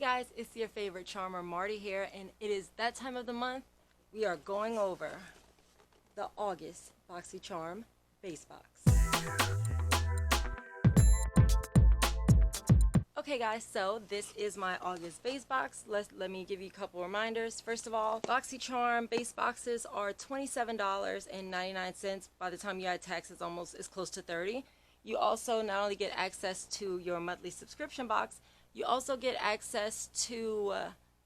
guys, it's your favorite charmer Marty here, and it is that time of the month. We are going over the August BoxyCharm BaseBox. Okay guys, so this is my August BaseBox. Let me give you a couple reminders. First of all, BoxyCharm BaseBoxes are $27.99. By the time you add tax, it's close to $30. You also not only get access to your monthly subscription box, you also get access to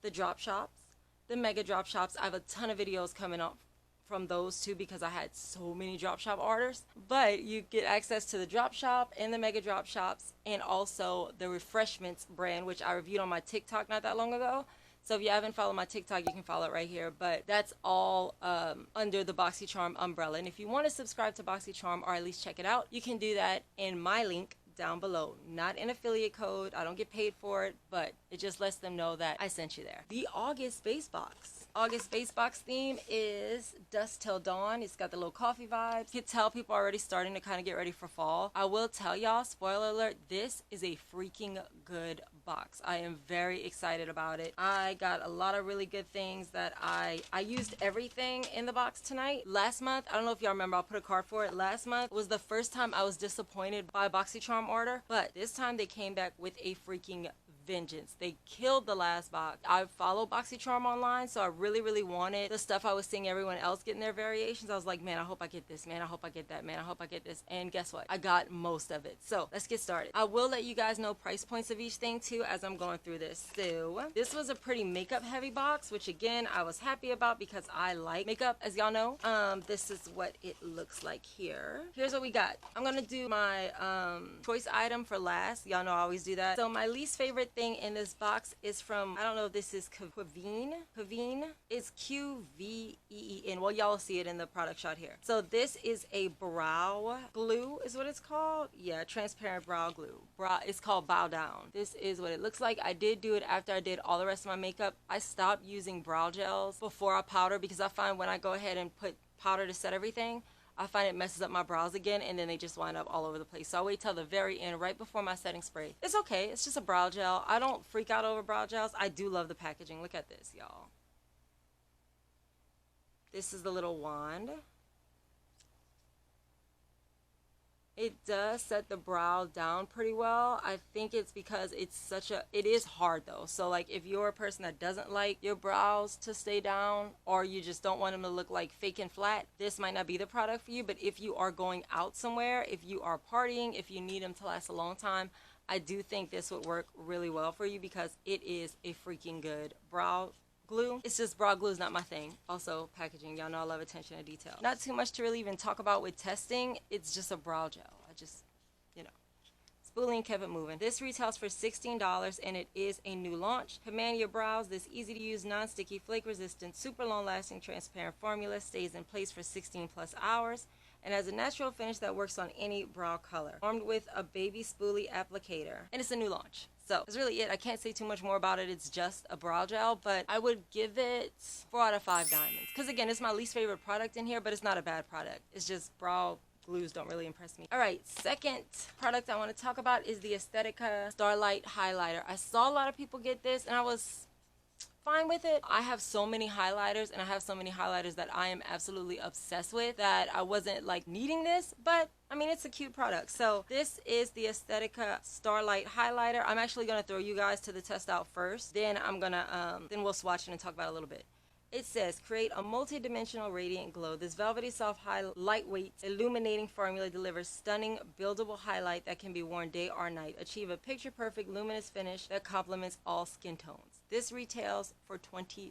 the drop shops, the mega drop shops. I have a ton of videos coming up from those too because I had so many drop shop orders. But you get access to the drop shop and the mega drop shops, and also the Refreshments brand, which I reviewed on my TikTok not that long ago. So if you haven't followed my TikTok, you can follow it right here. But that's all under the BoxyCharm umbrella. And if you want to subscribe to BoxyCharm or at least check it out, you can do that in my link down below. Not an affiliate code. I don't get paid for it, but it just lets them know that I sent you there. The August BaseBox. August BaseBox theme is Dusk Till Dawn. It's got the little coffee vibes. You can tell people are already starting to kind of get ready for fall. I will tell y'all, spoiler alert, this is a freaking good box. I am very excited about it. I got a lot of really good things that I used everything in the box tonight. Last month, I don't know if y'all remember, I'll put a card for it. Last month was the first time I was disappointed by a BoxyCharm order, but this time they came back with a freaking vengeance. They killed the last box. I follow BoxyCharm online, so I really wanted the stuff I was seeing everyone else getting their variations. I was like, man, I hope I get this, man, I hope I get that, man, I hope I get this. And guess what? I got most of it. So let's get started. I will let you guys know price points of each thing too as I'm going through this. So this was a pretty makeup heavy box, which again I was happy about because I like makeup, as y'all know. This is what it looks like here. Here's what we got. I'm gonna do my choice item for last. Y'all know I always do that. So my least favorite thing in this box is from, I don't know if this is Crayon. It's Qveen. Well, y'all see it in the product shot here. So this is a brow glue is what it's called. Yeah, transparent brow glue. It's called Bow Down. This is what it looks like. I did do it after I did all the rest of my makeup. I stopped using brow gels before I powder because I find when I go ahead and put powder to set everything, I find it messes up my brows again, and then they just wind up all over the place. So I wait till the very end, right before my setting spray. It's okay. It's just a brow gel. I don't freak out over brow gels. I do love the packaging. Look at this, y'all. This is the little wand. It does set the brow down pretty well. I think it's because it is hard though. So like if you're a person that doesn't like your brows to stay down, or you just don't want them to look like fake and flat, this might not be the product for you. But if you are going out somewhere, if you are partying, if you need them to last a long time, I do think this would work really well for you because it is a freaking good brow glue. It's just brow glue is not my thing. Also packaging, y'all know I love attention to detail. Not too much to really even talk about with testing. It's just a brow gel. I just, you know, spoolie, kept it moving. This retails for $16 and it is a new launch. Command your brows. This easy to use, non-sticky, flake resistant, super long lasting, transparent formula stays in place for 16+ hours and has a natural finish that works on any brow color. Armed with a baby spoolie applicator. And it's a new launch. So that's really it. I can't say too much more about it. It's just a brow gel, but I would give it 4 out of 5 diamonds. Because again, it's my least favorite product in here, but it's not a bad product. It's just brow glues don't really impress me. Alright, second product I want to talk about is the Aesthetica Starlight Highlighter. I saw a lot of people get this and I was fine with it. I have so many highlighters and I have so many highlighters that I am absolutely obsessed with that I wasn't like needing this, but I mean, it's a cute product. So this is the Aesthetica Starlight Highlighter. I'm actually going to throw you guys to the test out first. Then then we'll swatch it and talk about it a little bit. It says, create a multi-dimensional radiant glow. This velvety soft, lightweight, illuminating formula delivers stunning, buildable highlight that can be worn day or night. Achieve a picture-perfect, luminous finish that complements all skin tones. This retails for $25.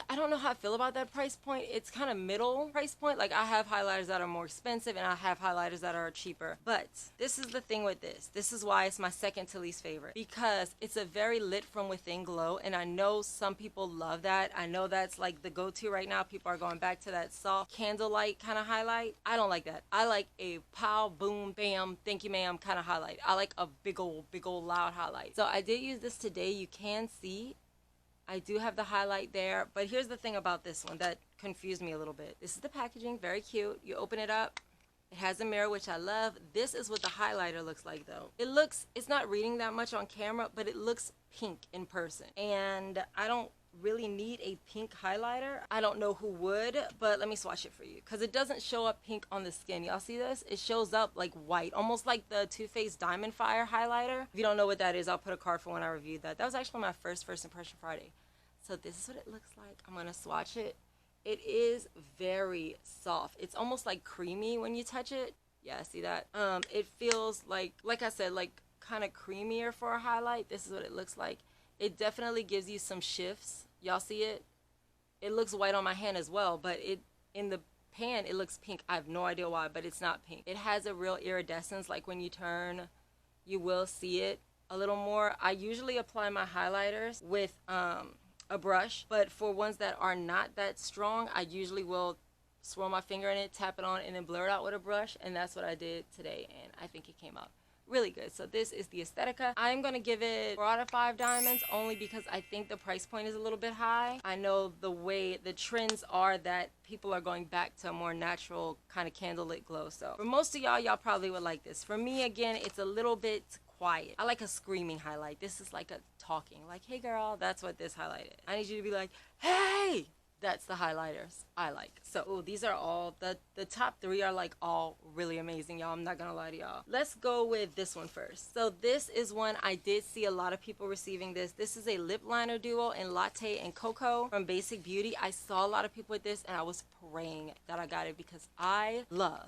I don't know how I feel about that price point. It's kind of middle price point. Like I have highlighters that are more expensive and I have highlighters that are cheaper. But this is the thing with this. This is why it's my second to least favorite. Because it's a very lit from within glow. And I know some people love that. I know that's like the go-to right now. People are going back to that soft candlelight kind of highlight. I don't like that. I like a pow, boom, bam, thank you ma'am kind of highlight. I like a big old loud highlight. So I did use this today. You can see I do have the highlight there, but here's the thing about this one that confused me a little bit. This is the packaging, very cute. You open it up, It has a mirror, which I love. This is what the highlighter looks like though. It's not reading that much on camera, but it looks pink in person. And I don't really need a pink highlighter. I don't know who would, but let me swatch it for you because it doesn't show up pink on the skin. Y'all see this? It shows up like white, almost like the Too Faced Diamond Fire highlighter. If you don't know what that is, I'll put a card for when I reviewed that. That was actually my first impression Friday. So this is what it looks like. I'm gonna swatch it. It is very soft. It's almost like creamy when you touch it. Yeah, see that? It feels like I said, like kind of creamier for a highlight. This is what it looks like. It definitely gives you some shifts. Y'all see it? It looks white on my hand as well, but in the pan, it looks pink. I have no idea why, but it's not pink. It has a real iridescence, like when you turn, you will see it a little more. I usually apply my highlighters with a brush, but for ones that are not that strong, I usually will swirl my finger in it, tap it on, and then blur it out with a brush, and that's what I did today, and I think it came out really good. So this is the Aesthetica. I'm gonna give it 4 out of 5 diamonds only because I think the price point is a little bit high. I know the way the trends are that people are going back to a more natural kind of candlelit glow. So for most of y'all probably would like this. For me, again, it's a little bit quiet. I like a screaming highlight. This is like a talking, like, hey girl, that's what this highlight is. I need you to be like, hey! That's the highlighters I like. So ooh, these are all, the top 3 are like all really amazing, y'all. I'm not gonna lie to y'all. Let's go with this one first. So this is one I did see a lot of people receiving this. This is a lip liner duo in Latte and Cocoa from Basic Beauty. I saw a lot of people with this and I was praying that I got it because I love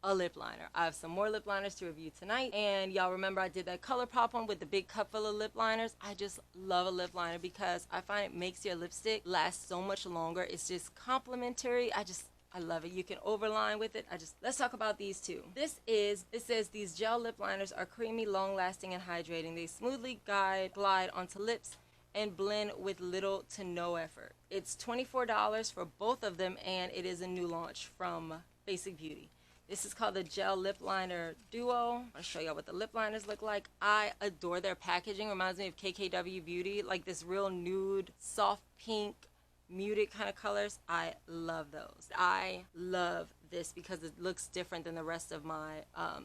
a lip liner. I have some more lip liners to review tonight, and y'all remember I did that ColourPop one with the big cup full of lip liners. I just love a lip liner because I find it makes your lipstick last so much longer. It's just complimentary. I love it. You can overline with it. Let's talk about these two. It says these gel lip liners are creamy, long lasting, and hydrating. They smoothly glide onto lips and blend with little to no effort. It's $24 for both of them, and it is a new launch from Basic Beauty. This is called the Gel Lip Liner Duo. I'll show y'all what the lip liners look like. I adore their packaging. Reminds me of KKW Beauty, like this real nude, soft pink, muted kind of colors. I love those. I love this because it looks different than the rest of my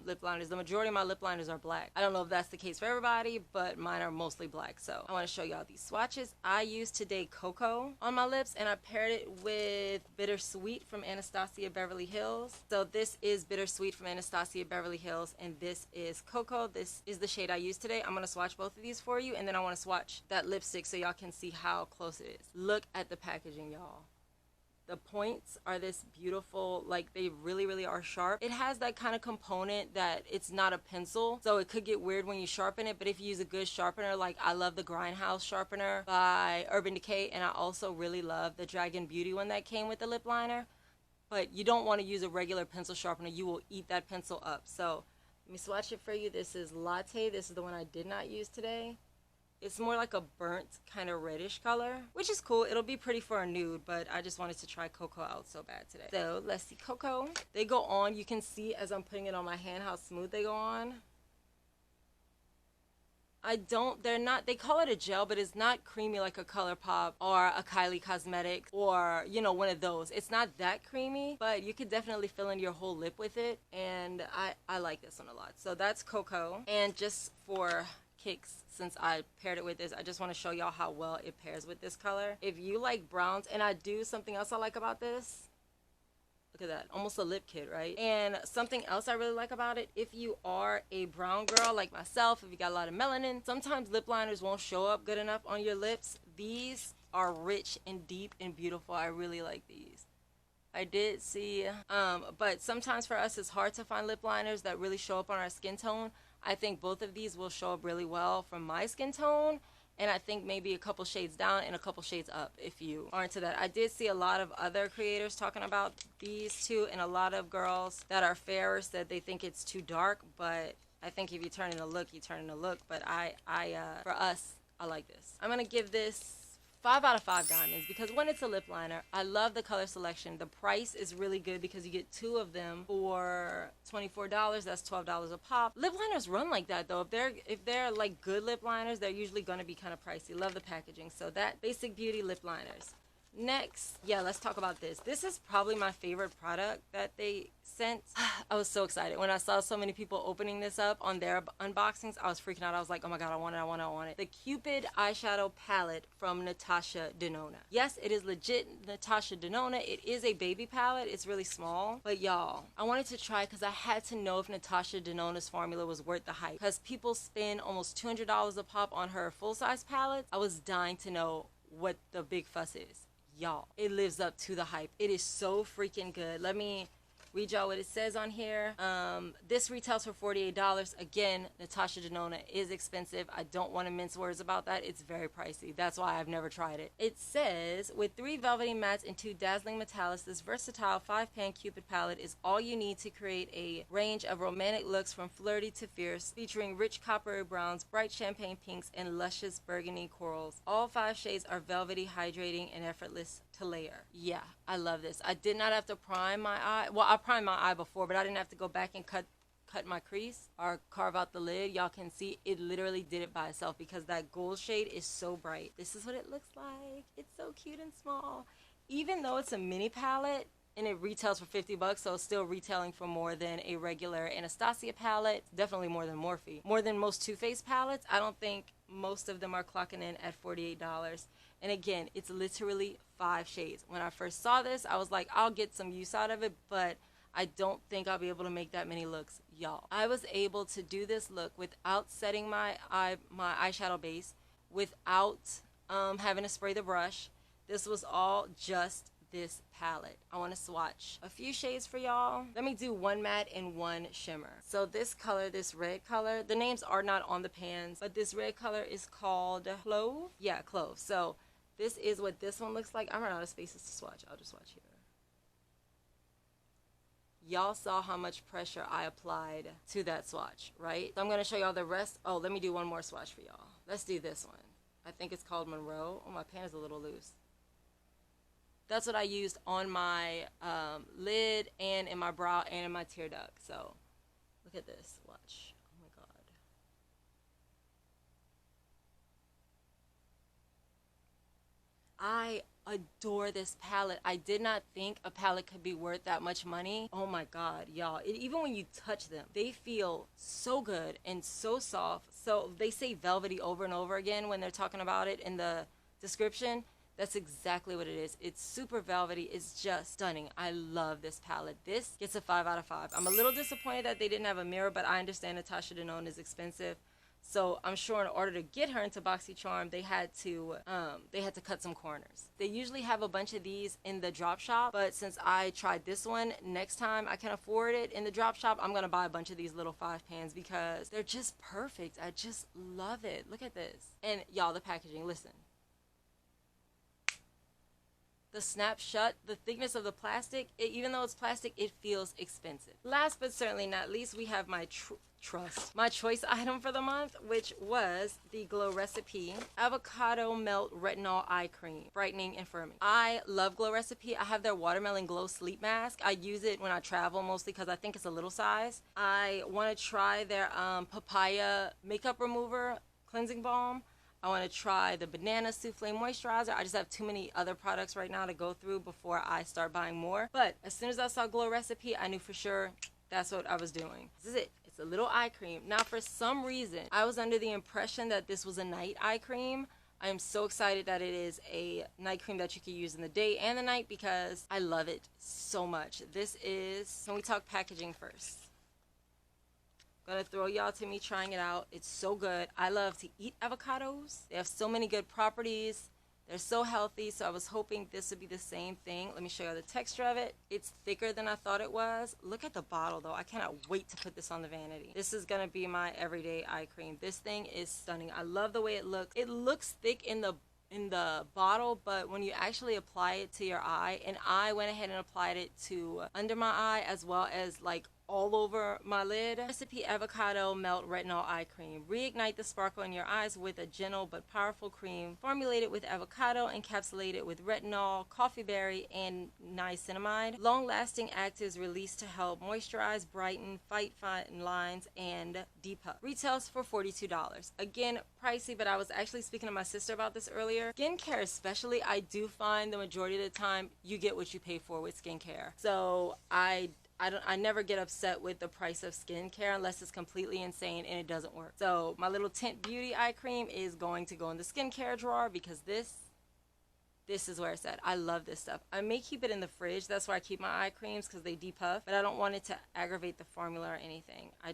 lip liners. The majority of my lip liners are black. I don't know if that's the case for everybody, but mine are mostly black. So I want to show y'all these swatches. I used today Cocoa on my lips, and I paired it with Bittersweet from Anastasia Beverly Hills. So this is Bittersweet from Anastasia Beverly Hills, and this is Cocoa. This is the shade I used today. I'm going to swatch both of these for you, and then I want to swatch that lipstick so y'all can see how close it is. Look at the packaging, y'all. The points are this beautiful, like they really, really are sharp. It has that kind of component that it's not a pencil, so it could get weird when you sharpen it, but if you use a good sharpener, like I love the Grindhouse sharpener by Urban Decay, and I also really love the Dragon Beauty one that came with the lip liner, but you don't want to use a regular pencil sharpener. You will eat that pencil up. So let me swatch it for you. This is Latte. This is the one I did not use today. It's more like a burnt kind of reddish color, which is cool. It'll be pretty for a nude, but I just wanted to try Cocoa out so bad today. So let's see Cocoa. They go on. You can see as I'm putting it on my hand how smooth they go on. They call it a gel, but it's not creamy like a ColourPop or a Kylie Cosmetics or, you know, one of those. It's not that creamy, but you could definitely fill in your whole lip with it, and I like this one a lot. So that's Cocoa, and just for kicks, since I paired it with this, I just want to show y'all how well it pairs with this color. If you like browns, and I do, something else I like about this, look at that, almost a lip kit, right? And something else I really like about it, if you are a brown girl like myself, if you got a lot of melanin, sometimes lip liners won't show up good enough on your lips. These are rich and deep and beautiful. I really like these. I did see, but sometimes for us it's hard to find lip liners that really show up on our skin tone. I think both of these will show up really well from my skin tone, and I think maybe a couple shades down and a couple shades up if you are into that. I did see a lot of other creators talking about these two, and a lot of girls that are fairer said they think it's too dark, but I think if you turn in a look, you turn in a look. But for us, I like this. I'm gonna give this 5 out of 5 diamonds because when it's a lip liner, I love the color selection. The price is really good because you get 2 of them for $24. That's $12 a pop. Lip liners run like that though. If they're like good lip liners, they're usually gonna be kind of pricey. Love the packaging. So that Basic Beauty lip liners. Next, yeah, let's talk about this. This is probably my favorite product that they sent. I was so excited when I saw so many people opening this up on their unboxings. I was freaking out. I was like, oh my god, I want it, I want it, I want it. The Cupid eyeshadow palette from Natasha Denona. Yes, it is legit Natasha Denona. It is a baby palette. It's really small, but y'all, I wanted to try because I had to know if Natasha Denona's formula was worth the hype, because people spend almost $200 a pop on her full-size palettes. I was dying to know what the big fuss is. Y'all, it lives up to the hype. It is so freaking good. Let me read y'all what it says on here. This retails for $48. Again, Natasha Denona is expensive. I don't want to mince words about that. It's very pricey. That's why I've never tried it. It says, with 3 velvety mattes and 2 dazzling metallics, this versatile 5-pan Cupid palette is all you need to create a range of romantic looks from flirty to fierce, featuring rich coppery browns, bright champagne pinks, and luscious burgundy corals. All 5 shades are velvety, hydrating, and effortless to layer. Yeah, I love this. I did not have to prime my eye. Well, I primed my eye before, but I didn't have to go back and cut my crease or carve out the lid. Y'all can see it literally did it by itself because that gold shade is so bright. This is what it looks like. It's so cute and small. Even though it's a mini palette and it retails for $50, so it's still retailing for more than a regular Anastasia palette. Definitely more than Morphe. More than most Too Faced palettes. I don't think most of them are clocking in at $48. And again, it's literally 5 shades. When I first saw this, I was like, I'll get some use out of it, but I don't think I'll be able to make that many looks. Y'all, I was able to do this look without setting my eyeshadow base, without having to spray the brush. This was all just this palette. I want to swatch a few shades for y'all. Let me do 1 matte and 1 shimmer. So this color, this red color, the names are not on the pans, but this red color is called Clove. Yeah, Clove. So this is what this one looks like. I'm running out of spaces to swatch. I'll just swatch here. Y'all saw how much pressure I applied to that swatch, right? So I'm going to show y'all the rest. Oh, let me do one more swatch for y'all. Let's do this one. I think it's called Monroe. Oh, my pan is a little loose. That's what I used on my lid and in my brow and in my tear duct. So look at this. Watch. Oh my god. I adore this palette. I did not think a palette could be worth that much money. Oh my god, y'all. Even when you touch them, they feel so good and so soft. So they say velvety over and over again when they're talking about it in the description. That's exactly what it is. It's super velvety. It's just stunning. I love this palette. This gets a 5 out of 5. I'm a little disappointed that they didn't have a mirror, but I understand Natasha Denona is expensive. So I'm sure in order to get her into BoxyCharm, they had to cut some corners. They usually have a bunch of these in the drop shop, but since I tried this one, next time I can afford it in the drop shop, I'm gonna buy a bunch of these little 5 pans because they're just perfect. I just love it. Look at this. And y'all, the packaging, listen. The snap shut, the thickness of the plastic, even though it's plastic, it feels expensive. Last but certainly not least, we have my my choice item for the month, which was the Glow Recipe Avocado Melt Retinol Eye Cream, brightening and firming. I love Glow Recipe. I have their Watermelon Glow Sleep Mask. I use it when I travel mostly because I think it's a little size. I want to try their Papaya Makeup Remover Cleansing Balm. I want to try the Banana Souffle Moisturizer. I just have too many other products right now to go through before I start buying more. But as soon as I saw Glow Recipe, I knew for sure that's what I was doing. This is it. It's a little eye cream. Now, for some reason, I was under the impression that this was a night eye cream. I am so excited that it is a night cream that you can use in the day and the night because I love it so much. This is, can we talk packaging first? Gonna throw y'all to me trying it out. It's so good. I love to eat avocados. They have so many good properties. They're so healthy, so I was hoping this would be the same thing. Let me show you the texture of it. It's thicker than I thought it was. Look at the bottle, though. I cannot wait to put this on the vanity. This is gonna be my everyday eye cream. This thing is stunning. I love the way it looks. It looks thick in the bottle, but when you actually apply it to your eye, and I went ahead and applied it to under my eye as well as like all over my lid. Recipe Avocado Melt Retinol Eye Cream. Reignite the sparkle in your eyes with a gentle but powerful cream formulated with avocado, encapsulated with retinol, coffee berry, and niacinamide. Long-lasting actives released to help moisturize, brighten, fight fine lines, and depuff. Retails for $42. Again, pricey, but I was actually speaking to my sister about this earlier. Skincare especially, I do find the majority of the time you get what you pay for with skincare. So I never get upset with the price of skincare unless it's completely insane and it doesn't work. So my little Tint Beauty eye cream is going to go in the skincare drawer because this is where it's at. I love this stuff. I may keep it in the fridge. That's where I keep my eye creams because they depuff, but I don't want it to aggravate the formula or anything. I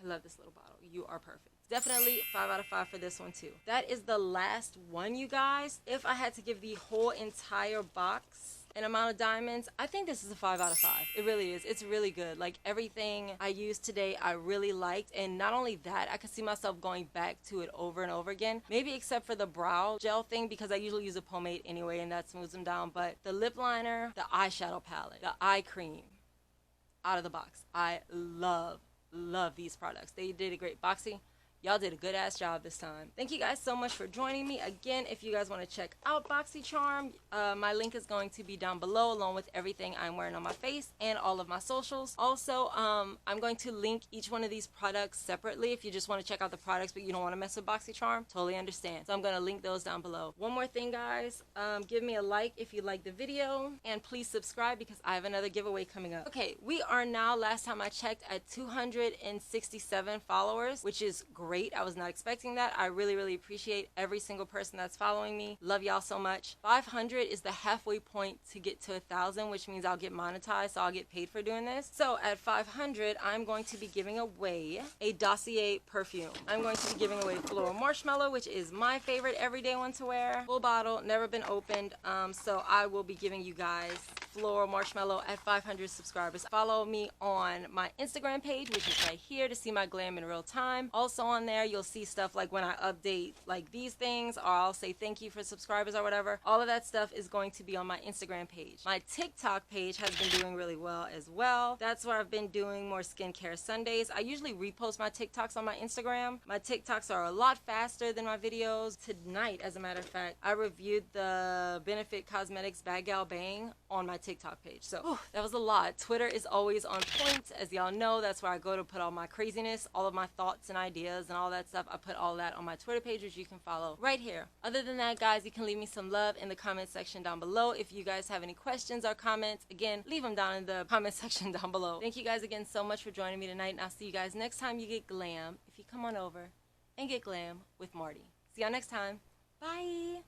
love this little bottle. You are perfect. Definitely 5 out of 5 for this one too. That is the last one, you guys. If I had to give the whole entire box an amount of diamonds, I think this is a 5 out of 5. It really is. It's really good. Like, everything I used today I really liked, and not only that, I could see myself going back to it over and over again, maybe except for the brow gel thing because I usually use a pomade anyway and that smooths them down. But the lip liner, the eyeshadow palette, the eye cream, out of the box. I love these products. They did a great. Boxy, y'all did a good ass job this time. Thank you guys so much for joining me. Again, if you guys want to check out BoxyCharm, my link is going to be down below along with everything I'm wearing on my face and all of my socials. Also, I'm going to link each one of these products separately if you just want to check out the products but you don't want to mess with BoxyCharm. Totally understand. So I'm going to link those down below. One more thing, guys. Give me a like if you like the video and please subscribe because I have another giveaway coming up. Okay, we are now, last time I checked, at 267 followers, which is great. I was not expecting that. I really appreciate every single person that's following me. Love y'all so much. 500 is the halfway point to get to 1,000, which means I'll get monetized, so I'll get paid for doing this. So at 500, I'm going to be giving away a Dossier perfume. I'm going to be giving away Floral Marshmallow, which is my favorite everyday one to wear. Full bottle, never been opened. So I will be giving you guys Floral Marshmallow at 500 subscribers. Follow me on my Instagram page, which is right here, to see my glam in real time. Also on there, you'll see stuff like when I update like these things, or I'll say thank you for subscribers or whatever. All of that stuff is going to be on my Instagram page. My TikTok page has been doing really well as well. That's where I've been doing more skincare Sundays. I usually repost my TikToks on my Instagram. My TikToks are a lot faster than my videos. Tonight, as a matter of fact, I reviewed the Benefit Cosmetics Bad Gal Bang on my TikTok page. So that was a lot. Twitter is always on point. As y'all know, that's where I go to put all my craziness, all of my thoughts and ideas and all that stuff. I put all that on my Twitter page, which you can follow right here. Other than that, guys, you can leave me some love in the comment section down below. If you guys have any questions or comments, again, leave them down in the comment section down below. Thank you guys again so much for joining me tonight, and I'll see you guys next time you get glam, if you come on over and get glam with Marty. See y'all next time. Bye.